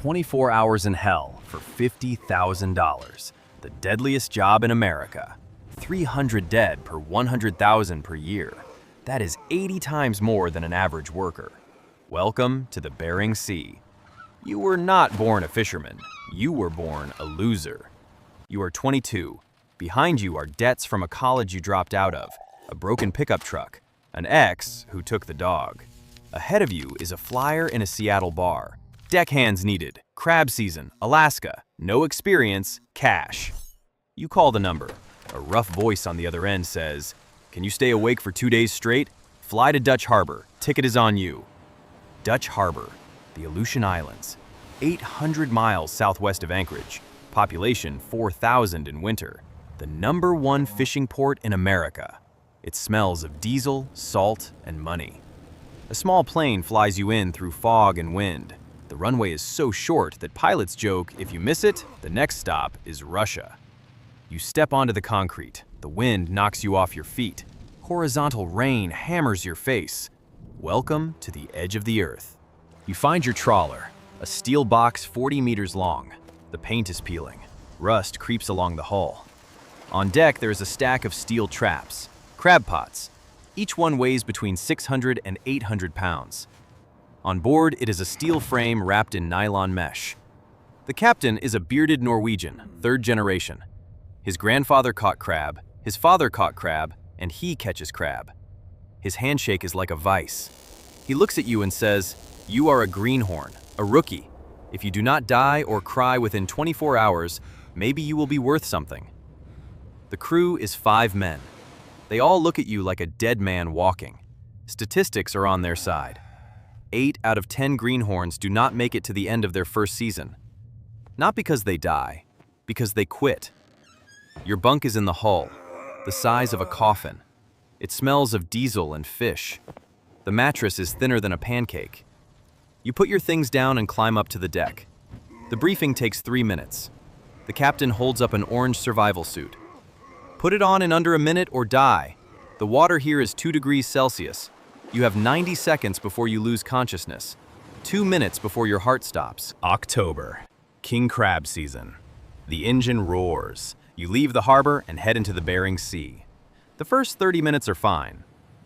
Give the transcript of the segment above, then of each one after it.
24 hours in hell for $50,000. The deadliest job in America. 300 dead per 100,000 per year. That is 80 times more than an average worker. Welcome to the Bering Sea. You were not born a fisherman. You were born a loser. You are 22. Behind you are debts from a college you dropped out of, a broken pickup truck, an ex who took the dog. Ahead of you is a flyer in a Seattle bar. Deckhands needed, crab season, Alaska, no experience, cash. You call the number. A rough voice on the other end says, "Can you stay awake for 2 days straight? Fly to Dutch Harbor, ticket is on you." Dutch Harbor, the Aleutian Islands, 800 miles southwest of Anchorage, population 4,000 in winter, the #1 fishing port in America. It smells of diesel, salt, and money. A small plane flies you in through fog and wind. The runway is so short that pilots joke if you miss it, the next stop is Russia. You step onto the concrete. The wind knocks you off your feet. Horizontal rain hammers your face. Welcome to the edge of the earth. You find your trawler, a steel box 40 meters long. The paint is peeling. Rust creeps along the hull. On deck, there is a stack of steel traps, crab pots. Each one weighs between 600 and 800 pounds. On board, it is a steel frame wrapped in nylon mesh. The captain is a bearded Norwegian, 3rd generation. His grandfather caught crab, his father caught crab, and he catches crab. His handshake is like a vice. He looks at you and says, "You are a greenhorn, a rookie. If you do not die or cry within 24 hours, maybe you will be worth something." The crew is 5 men. They all look at you like a dead man walking. Statistics are on their side. 8 out of 10 greenhorns do not make it to the end of their first season. Not because they die, because they quit. Your bunk is in the hull, the size of a coffin. It smells of diesel and fish. The mattress is thinner than a pancake. You put your things down and climb up to the deck. The briefing takes 3 minutes. The captain holds up an orange survival suit. Put it on in under a minute or die. The water here is 2 degrees Celsius. You have 90 seconds before you lose consciousness. 2 minutes before your heart stops. October, king crab season. The engine roars. You leave the harbor and head into the Bering Sea. The first 30 minutes are fine.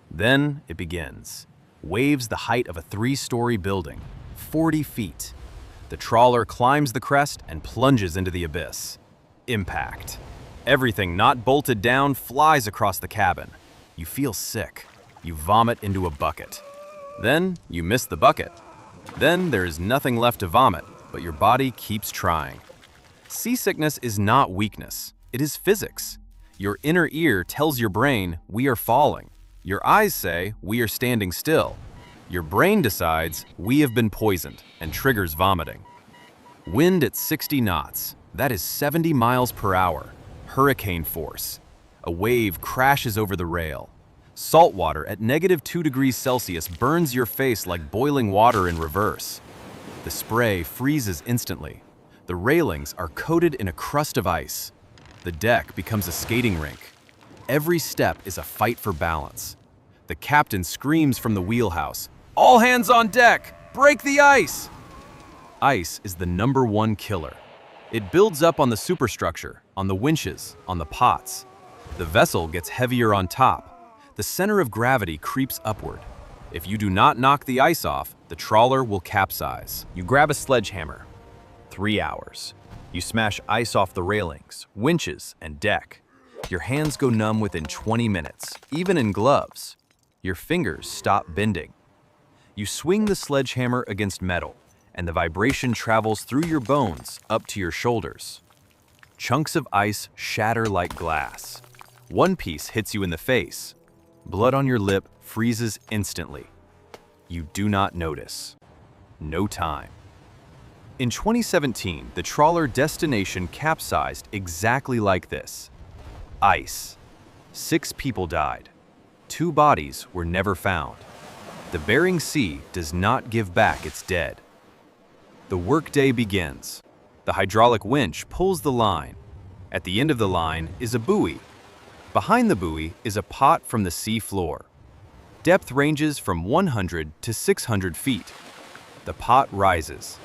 Then it begins. Waves the height of a 3-story building, 40 feet. The trawler climbs the crest and plunges into the abyss. Impact. Everything not bolted down flies across the cabin. You feel sick. You vomit into a bucket. Then you miss the bucket. Then there is nothing left to vomit, but your body keeps trying. Seasickness is not weakness. It is physics. Your inner ear tells your brain, "We are falling." Your eyes say, "We are standing still." Your brain decides, "We have been poisoned," and triggers vomiting. Wind at 60 knots. That is 70 miles per hour. Hurricane force. A wave crashes over the rail. Salt water at -2 degrees Celsius burns your face like boiling water in reverse. The spray freezes instantly. The railings are coated in a crust of ice. The deck becomes a skating rink. Every step is a fight for balance. The captain screams from the wheelhouse, "All hands on deck! Break the ice!" Ice is the #1 killer. It builds up on the superstructure, on the winches, on the pots. The vessel gets heavier on top. The center of gravity creeps upward. If you do not knock the ice off, the trawler will capsize. You grab a sledgehammer. 3 hours. You smash ice off the railings, winches, and deck. Your hands go numb within 20 minutes, even in gloves. Your fingers stop bending. You swing the sledgehammer against metal, and the vibration travels through your bones up to your shoulders. Chunks of ice shatter like glass. One piece hits you in the face. Blood on your lip freezes instantly. You do not notice. No time. In 2017, the trawler Destination capsized exactly like this. Ice. 6 people died. 2 bodies were never found. The Bering Sea does not give back its dead. The workday begins. The hydraulic winch pulls the line. At the end of the line is a buoy. Behind the buoy is a pot from the sea floor. Depth ranges from 100 to 600 feet. The pot rises.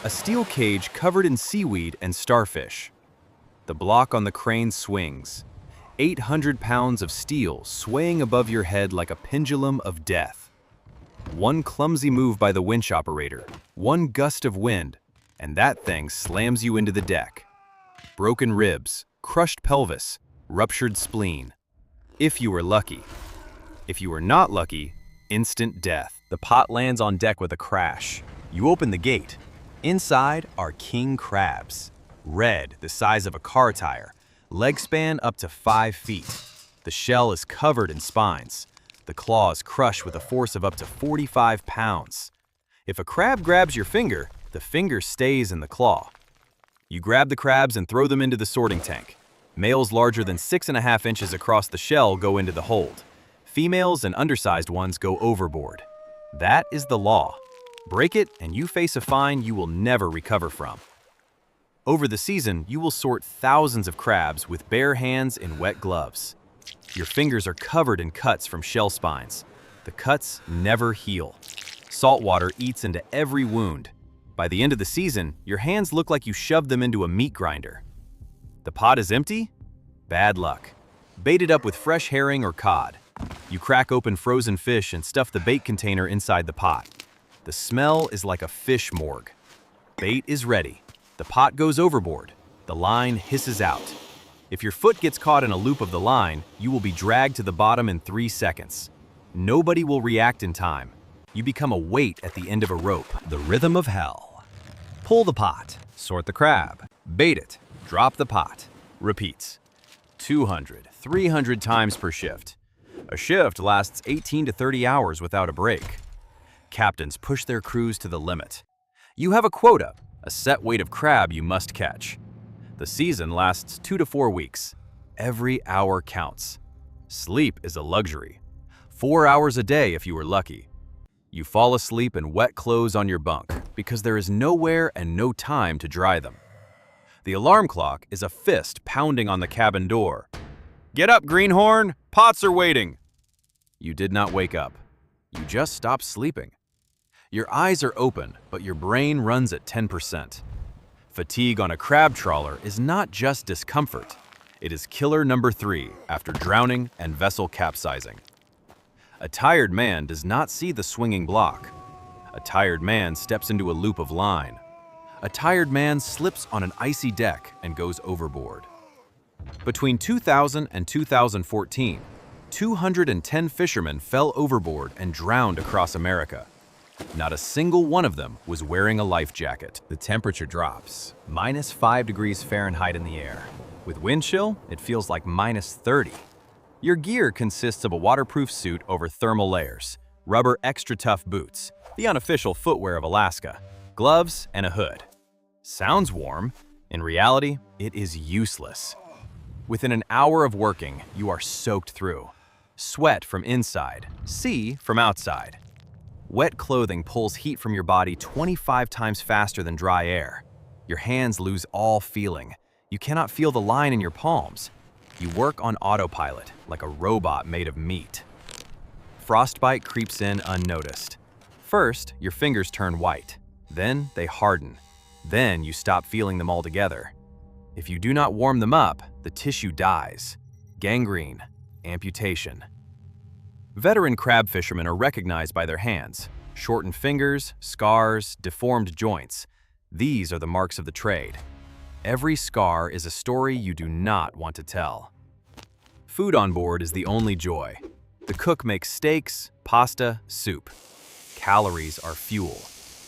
A steel cage covered in seaweed and starfish. The block on the crane swings. 800 pounds of steel swaying above your head like a pendulum of death. One clumsy move by the winch operator, one gust of wind, and that thing slams you into the deck. Broken ribs, crushed pelvis, ruptured spleen. If you were lucky. If you were not lucky, instant death. The pot lands on deck with a crash. You open the gate. Inside are king crabs. Red, the size of a car tire. Leg span up to 5 feet. The shell is covered in spines. The claws crush with a force of up to 45 pounds. If a crab grabs your finger, the finger stays in the claw. You grab the crabs and throw them into the sorting tank. Males larger than 6.5 inches across the shell go into the hold. Females and undersized ones go overboard. That is the law. Break it and you face a fine you will never recover from. Over the season, you will sort thousands of crabs with bare hands in wet gloves. Your fingers are covered in cuts from shell spines. The cuts never heal. Salt water eats into every wound. By the end of the season, your hands look like you shoved them into a meat grinder. The pot is empty? Bad luck. Bait it up with fresh herring or cod. You crack open frozen fish and stuff the bait container inside the pot. The smell is like a fish morgue. Bait is ready. The pot goes overboard. The line hisses out. If your foot gets caught in a loop of the line, you will be dragged to the bottom in 3 seconds. Nobody will react in time. You become a weight at the end of a rope. The rhythm of hell. Pull the pot. Sort the crab. Bait it. Drop the pot. Repeats. 200, 300 times per shift. A shift lasts 18 to 30 hours without a break. Captains push their crews to the limit. You have a quota, a set weight of crab you must catch. The season lasts 2 to 4 weeks. Every hour counts. Sleep is a luxury. 4 hours a day if you are lucky. You fall asleep in wet clothes on your bunk because there is nowhere and no time to dry them. The alarm clock is a fist pounding on the cabin door. Get up, greenhorn! Pots are waiting! You did not wake up. You just stopped sleeping. Your eyes are open, but your brain runs at 10%. Fatigue on a crab trawler is not just discomfort. It is killer number 3 after drowning and vessel capsizing. A tired man does not see the swinging block. A tired man steps into a loop of line. A tired man slips on an icy deck and goes overboard. Between 2000 and 2014, 210 fishermen fell overboard and drowned across America. Not a single one of them was wearing a life jacket. The temperature drops, -5 degrees Fahrenheit in the air. With wind chill, it feels like -30. Your gear consists of a waterproof suit over thermal layers, rubber extra tough boots, the unofficial footwear of Alaska, gloves, and a hood. Sounds warm. In reality, it is useless. Within an hour of working, you are soaked through. Sweat from inside, sea from outside. Wet clothing pulls heat from your body 25 times faster than dry air. Your hands lose all feeling. You cannot feel the line in your palms. You work on autopilot, like a robot made of meat. Frostbite creeps in unnoticed. First, your fingers turn white. Then they harden. Then you stop feeling them altogether. If you do not warm them up, the tissue dies. Gangrene, amputation. Veteran crab fishermen are recognized by their hands. Shortened fingers, scars, deformed joints. These are the marks of the trade. Every scar is a story you do not want to tell. Food on board is the only joy. The cook makes steaks, pasta, soup. Calories are fuel.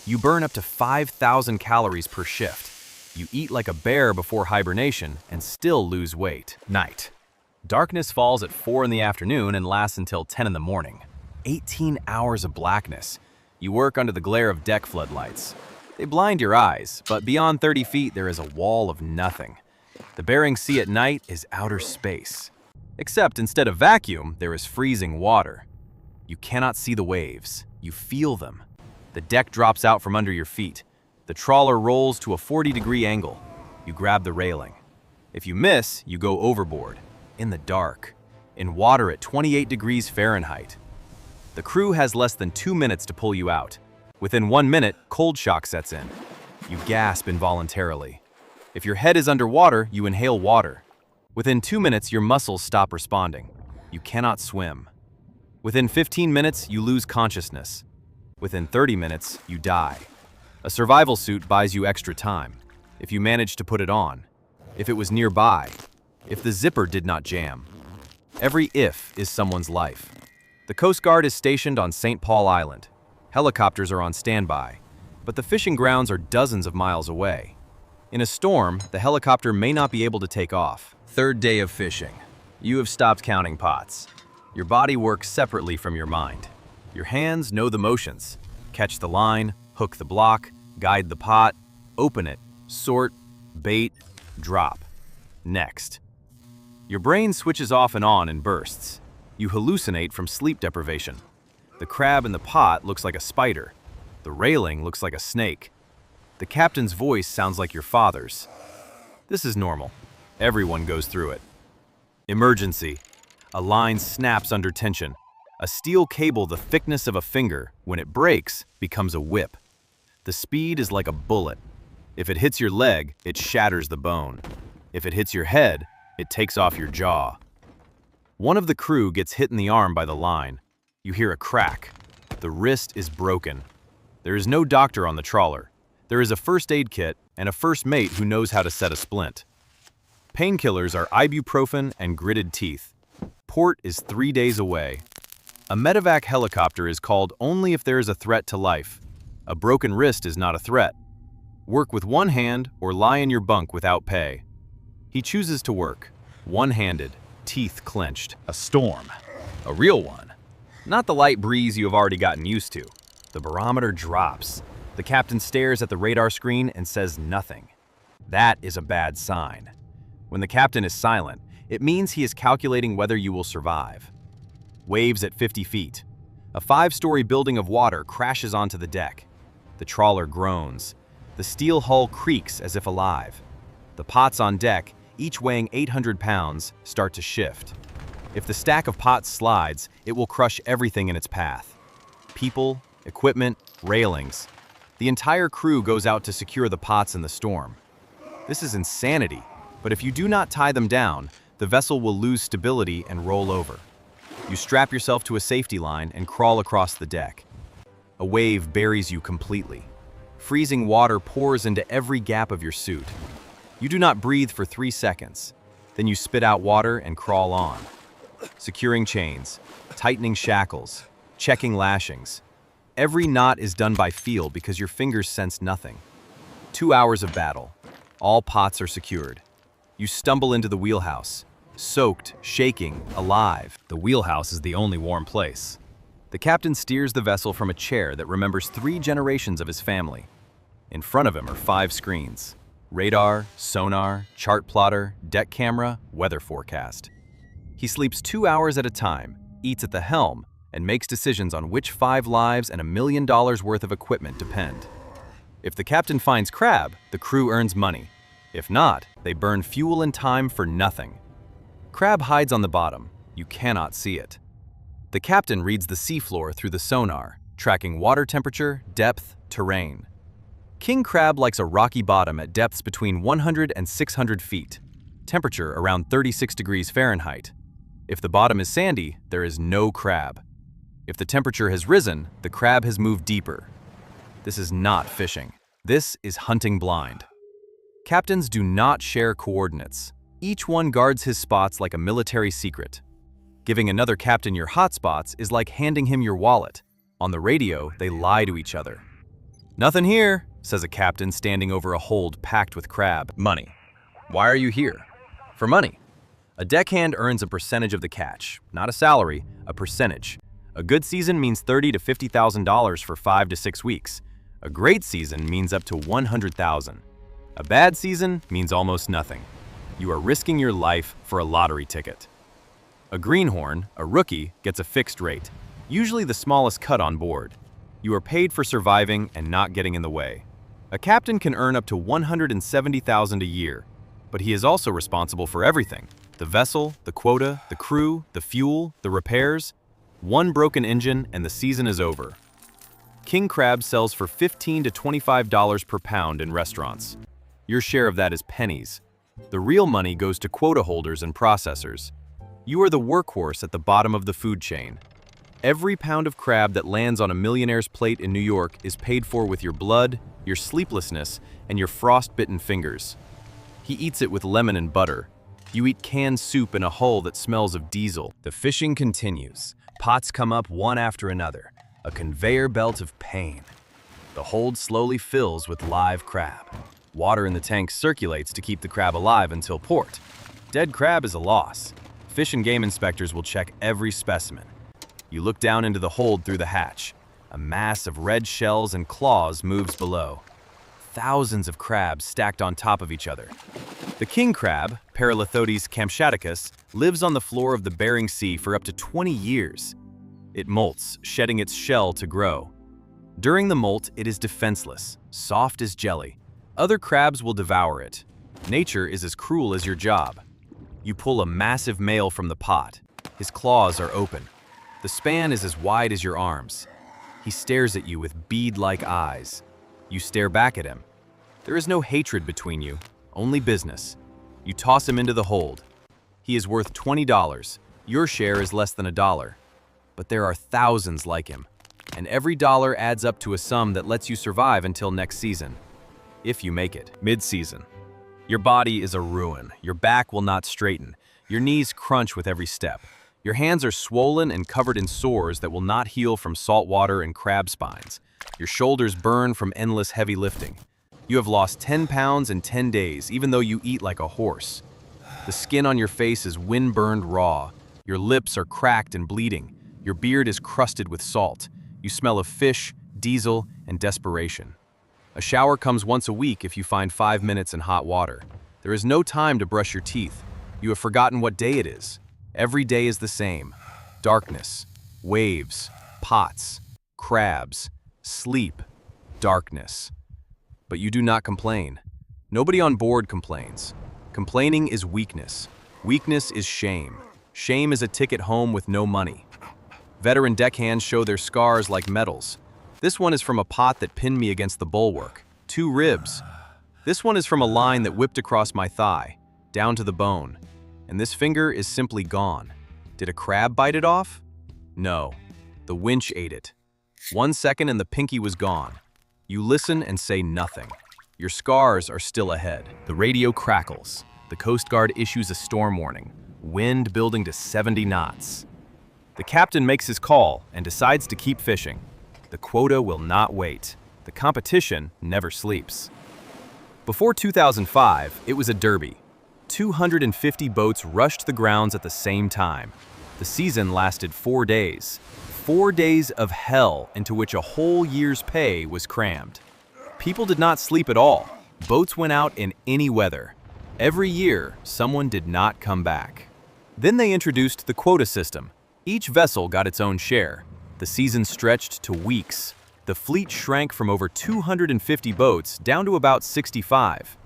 You burn up to 5,000 calories per shift. You eat like a bear before hibernation and still lose weight. Night. Darkness falls at 4 in the afternoon and lasts until 10 in the morning. 18 hours of blackness. You work under the glare of deck floodlights. They blind your eyes, but beyond 30 feet there is a wall of nothing. The Bering Sea at night is outer space. Except instead of vacuum, there is freezing water. You cannot see the waves. You feel them. The deck drops out from under your feet. The trawler rolls to a 40-degree angle. You grab the railing. If you miss, you go overboard. In the dark. In water at 28 degrees Fahrenheit. The crew has less than 2 minutes to pull you out. Within 1 minute, cold shock sets in. you gasp involuntarily. If your head is underwater, you inhale water. Within 2 minutes, your muscles stop responding. You cannot swim. Within 15 minutes, you lose consciousness. Within 30 minutes, you die. A survival suit buys you extra time, if you manage to put it on, if it was nearby, if the zipper did not jam. Every if is someone's life. The Coast Guard is stationed on St. Paul Island. Helicopters are on standby, but the fishing grounds are dozens of miles away. In a storm, the helicopter may not be able to take off. Third day of fishing. You have stopped counting pots. Your body works separately from your mind. Your hands know the motions. Catch the line, hook the block, guide the pot, open it, sort, bait, drop. Next. Your brain switches off and on in bursts. You hallucinate from sleep deprivation. The crab in the pot looks like a spider. The railing looks like a snake. The captain's voice sounds like your father's. This is normal. Everyone goes through it. Emergency. A line snaps under tension. A steel cable the thickness of a finger, when it breaks, becomes a whip. The speed is like a bullet. If it hits your leg, it shatters the bone. If it hits your head, it takes off your jaw. One of the crew gets hit in the arm by the line. You hear a crack. The wrist is broken. There is no doctor on the trawler. There is a first aid kit and a first mate who knows how to set a splint. Painkillers are ibuprofen and gritted teeth. Port is 3 days away. A medevac helicopter is called only if there is a threat to life. A broken wrist is not a threat. Work with one hand or lie in your bunk without pay. He chooses to work, one-handed, teeth clenched. A storm. A real one. Not the light breeze you have already gotten used to. The barometer drops. The captain stares at the radar screen and says nothing. That is a bad sign. When the captain is silent, it means he is calculating whether you will survive. Waves at 50 feet. A 5-story building of water crashes onto the deck. The trawler groans. The steel hull creaks as if alive. The pots on deck, each weighing 800 pounds, start to shift. If the stack of pots slides, it will crush everything in its path. People, equipment, railings. The entire crew goes out to secure the pots in the storm. This is insanity, but if you do not tie them down, the vessel will lose stability and roll over. You strap yourself to a safety line and crawl across the deck. A wave buries you completely. Freezing water pours into every gap of your suit. You do not breathe for 3 seconds. Then you spit out water and crawl on. Securing chains, tightening shackles, checking lashings. Every knot is done by feel because your fingers sense nothing. 2 hours of battle. All pots are secured. You stumble into the wheelhouse, soaked, shaking, alive. The wheelhouse is the only warm place. The captain steers the vessel from a chair that remembers 3 generations of his family. In front of him are 5 screens. Radar, sonar, chart plotter, deck camera, weather forecast. He sleeps 2 hours at a time, eats at the helm, and makes decisions on which 5 lives and $1 million worth of equipment depend. If the captain finds crab, the crew earns money. If not, they burn fuel and time for nothing. Crab hides on the bottom. You cannot see it. The captain reads the seafloor through the sonar, tracking water temperature, depth, terrain. King crab likes a rocky bottom at depths between 100 and 600 feet, temperature around 36 degrees Fahrenheit. If the bottom is sandy, there is no crab. If the temperature has risen, the crab has moved deeper. This is not fishing. This is hunting blind. Captains do not share coordinates. Each one guards his spots like a military secret. Giving another captain your hotspots is like handing him your wallet. On the radio, they lie to each other. "Nothing here," says a captain standing over a hold packed with crab. "Money. Why are you here?" "For money." A deckhand earns a percentage of the catch, not a salary, a percentage. A good season means $30,000 to $50,000 for 5 to 6 weeks. A great season means up to $100,000. A bad season means almost nothing. You are risking your life for a lottery ticket. A greenhorn, a rookie, gets a fixed rate, usually the smallest cut on board. You are paid for surviving and not getting in the way. A captain can earn up to $170,000 a year, but he is also responsible for everything: the vessel, the quota, the crew, the fuel, the repairs. One broken engine and the season is over. King crab sells for $15 to $25 per pound in restaurants. Your share of that is pennies. The real money goes to quota holders and processors. You are the workhorse at the bottom of the food chain. Every pound of crab that lands on a millionaire's plate in New York is paid for with your blood, your sleeplessness, and your frost-bitten fingers. He eats it with lemon and butter. You eat canned soup in a hull that smells of diesel. The fishing continues. Pots come up one after another, a conveyor belt of pain. The hold slowly fills with live crab. Water in the tank circulates to keep the crab alive until port. Dead crab is a loss. Fish and game inspectors will check every specimen. You look down into the hold through the hatch. A mass of red shells and claws moves below. Thousands of crabs stacked on top of each other. The king crab, Paralithodes kamchaticus, lives on the floor of the Bering Sea for up to 20 years. It molts, shedding its shell to grow. During the molt, it is defenseless, soft as jelly. Other crabs will devour it. Nature is as cruel as your job. You pull a massive male from the pot. His claws are open. The span is as wide as your arms. He stares at you with bead-like eyes. You stare back at him. There is no hatred between you, only business. You toss him into the hold. He is worth $20. Your share is less than $1. But there are thousands like him, and every dollar adds up to a sum that lets you survive until next season. If you make it. Mid-season. Your body is a ruin. Your back will not straighten. Your knees crunch with every step. Your hands are swollen and covered in sores that will not heal from salt water and crab spines. Your shoulders burn from endless heavy lifting. You have lost 10 pounds in 10 days, even though you eat like a horse. The skin on your face is wind-burned raw. Your lips are cracked and bleeding. Your beard is crusted with salt. You smell of fish, diesel, and desperation. A shower comes once a week if you find 5 minutes in hot water. There is no time to brush your teeth. You have forgotten what day it is. Every day is the same. Darkness, waves, pots, crabs, sleep, darkness. But you do not complain. Nobody on board complains. Complaining is weakness. Weakness is shame. Shame is a ticket home with no money. Veteran deckhands show their scars like medals. This one is from a pot that pinned me against the bulwark. 2 ribs. This one is from a line that whipped across my thigh, down to the bone. And this finger is simply gone. Did a crab bite it off? No. The winch ate it. 1 second and the pinky was gone. You listen and say nothing. Your scars are still ahead. The radio crackles. The Coast Guard issues a storm warning. Wind building to 70 knots. The captain makes his call and decides to keep fishing. The quota will not wait. The competition never sleeps. Before 2005, it was a derby. 250 boats rushed the grounds at the same time. The season lasted 4 days. 4 days of hell into which a whole year's pay was crammed. People did not sleep at all. Boats went out in any weather. Every year, someone did not come back. Then they introduced the quota system. Each vessel got its own share. The season stretched to weeks. The fleet shrank from over 250 boats down to about 65.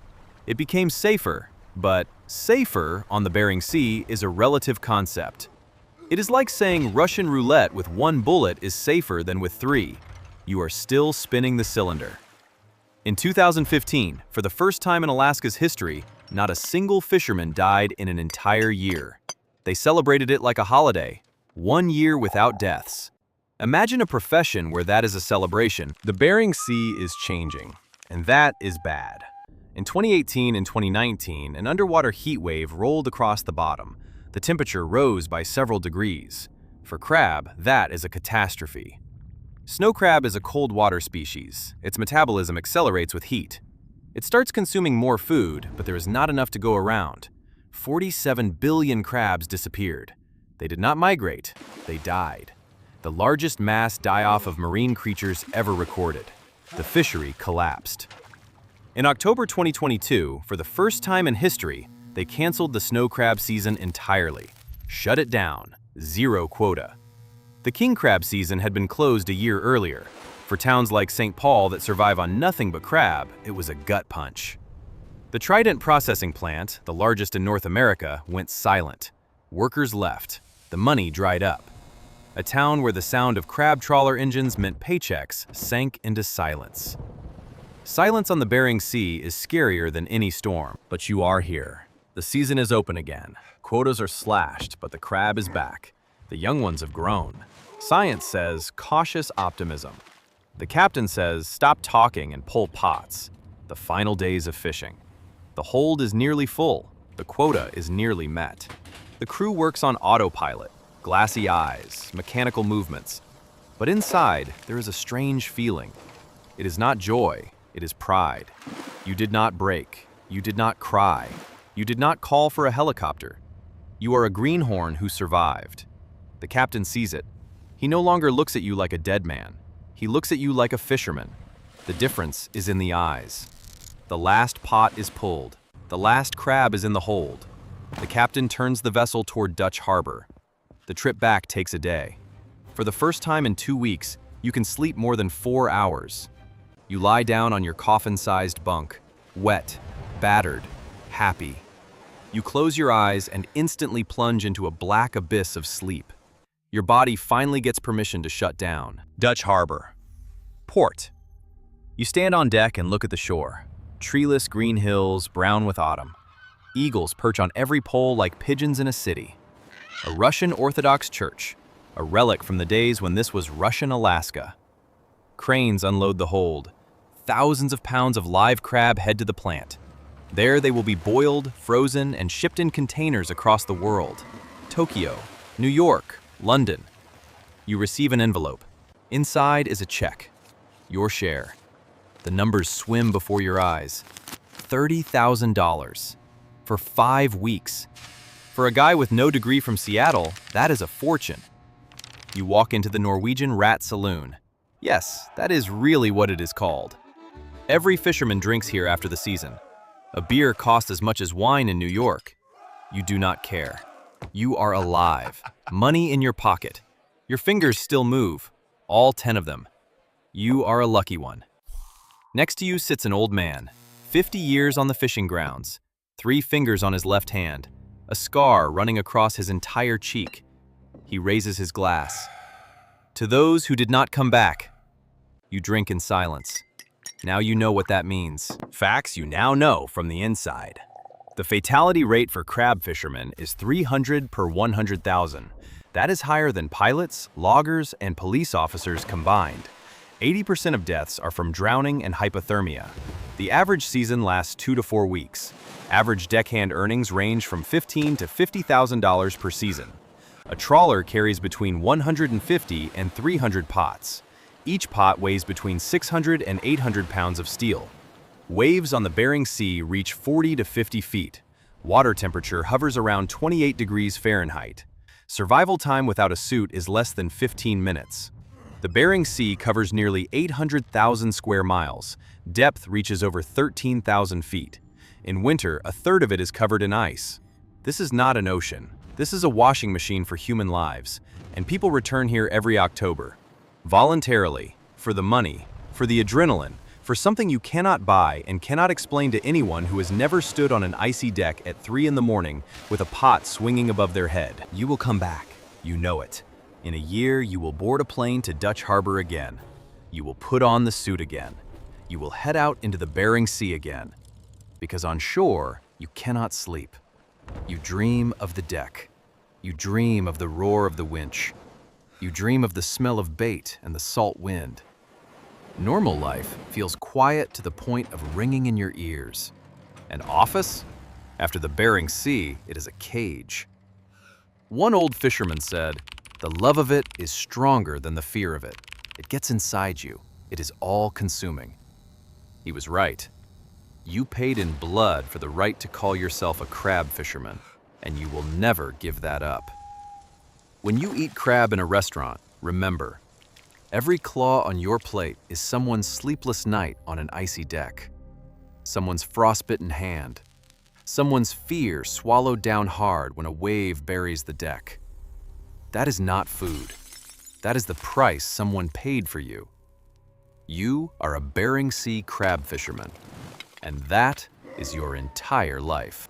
It became safer, but safer on the Bering Sea is a relative concept. It is like saying Russian roulette with 1 bullet is safer than with 3. You are still spinning the cylinder. In 2015, for the first time in Alaska's history, not a single fisherman died in an entire year. They celebrated it like a holiday. 1 year without deaths. Imagine a profession where that is a celebration. The Bering Sea is changing, and that is bad. In 2018 and 2019, an underwater heat wave rolled across the bottom. The temperature rose by several degrees. For crab, that is a catastrophe. Snow crab is a cold water species. Its metabolism accelerates with heat. It starts consuming more food, but there is not enough to go around. 47 billion crabs disappeared. They did not migrate, they died. The largest mass die-off of marine creatures ever recorded. The fishery collapsed. In October 2022, for the first time in history, they canceled the snow crab season entirely. Shut it down. 0 quota. The king crab season had been closed a year earlier. For towns like St. Paul that survive on nothing but crab, it was a gut punch. The Trident processing plant, the largest in North America, went silent. Workers left. The money dried up. a town where the sound of crab trawler engines meant paychecks sank into silence. Silence on the Bering Sea is scarier than any storm, but you are here. The season is open again. Quotas are slashed, but the crab is back. The young ones have grown. Science says cautious optimism. The captain says stop talking and pull pots. The final days of fishing. The hold is nearly full. The quota is nearly met. The crew works on autopilot, glassy eyes, mechanical movements. But inside, there is a strange feeling. It is not joy, it is pride. You did not break. You did not cry. You did not call for a helicopter. You are a greenhorn who survived. The captain sees it. He no longer looks at you like a dead man. He looks at you like a fisherman. The difference is in the eyes. The last pot is pulled. The last crab is in the hold. The captain turns the vessel toward Dutch Harbor. The trip back takes a day. For the first time in 2 weeks, you can sleep more than 4 hours. You lie down on your coffin-sized bunk, wet, battered, happy. You close your eyes and instantly plunge into a black abyss of sleep. Your body finally gets permission to shut down. Dutch Harbor. Port. You stand on deck and look at the shore. Treeless green hills, brown with autumn. Eagles perch on every pole like pigeons in a city. A Russian Orthodox church, a relic from the days when this was Russian Alaska. Cranes unload the hold. Thousands of pounds of live crab head to the plant. There they will be boiled, frozen, and shipped in containers across the world. Tokyo, New York, London. You receive an envelope. Inside is a check. Your share. The numbers swim before your eyes. $30,000. For 5 weeks. For a guy with no degree from Seattle, that is a fortune. You walk into the Norwegian Rat Saloon. Yes, that is really what it is called. Every fisherman drinks here after the season. A beer costs as much as wine in New York. You do not care. You are alive. Money in your pocket. Your fingers still move. All 10 of them. You are a lucky one. Next to you sits an old man. 50 years on the fishing grounds. 3 fingers on his left hand. A scar running across his entire cheek. He raises his glass. To those who did not come back. You drink in silence. Now you know what that means. Facts you now know from the inside. The fatality rate for crab fishermen is 300 per 100,000. That is higher than pilots, loggers, and police officers combined. 80% of deaths are from drowning and hypothermia. The average season lasts 2 to 4 weeks. Average deckhand earnings range from $15,000 to $50,000 per season. A trawler carries between 150 and 300 pots. Each pot weighs between 600 and 800 pounds of steel. Waves on the Bering Sea reach 40 to 50 feet. Water temperature hovers around 28 degrees Fahrenheit. Survival time without a suit is less than 15 minutes. The Bering Sea covers nearly 800,000 square miles. Depth reaches over 13,000 feet. In winter, a third of it is covered in ice. This is not an ocean. This is a washing machine for human lives, and people return here every October. Voluntarily, for the money, for the adrenaline, for something you cannot buy and cannot explain to anyone who has never stood on an icy deck at 3 in the morning with a pot swinging above their head. You will come back. You know it. In a year, you will board a plane to Dutch Harbor again. You will put on the suit again. You will head out into the Bering Sea again. Because on shore, you cannot sleep. You dream of the deck. You dream of the roar of the winch. You dream of the smell of bait and the salt wind. Normal life feels quiet to the point of ringing in your ears. An office? After the Bering Sea, it is a cage. One old fisherman said, "The love of it is stronger than the fear of it. It gets inside you. It is all-consuming." He was right. You paid in blood for the right to call yourself a crab fisherman, and you will never give that up. When you eat crab in a restaurant, remember, every claw on your plate is someone's sleepless night on an icy deck, someone's frostbitten hand, someone's fear swallowed down hard when a wave buries the deck. That is not food. That is the price someone paid for you. You are a Bering Sea crab fisherman, and that is your entire life.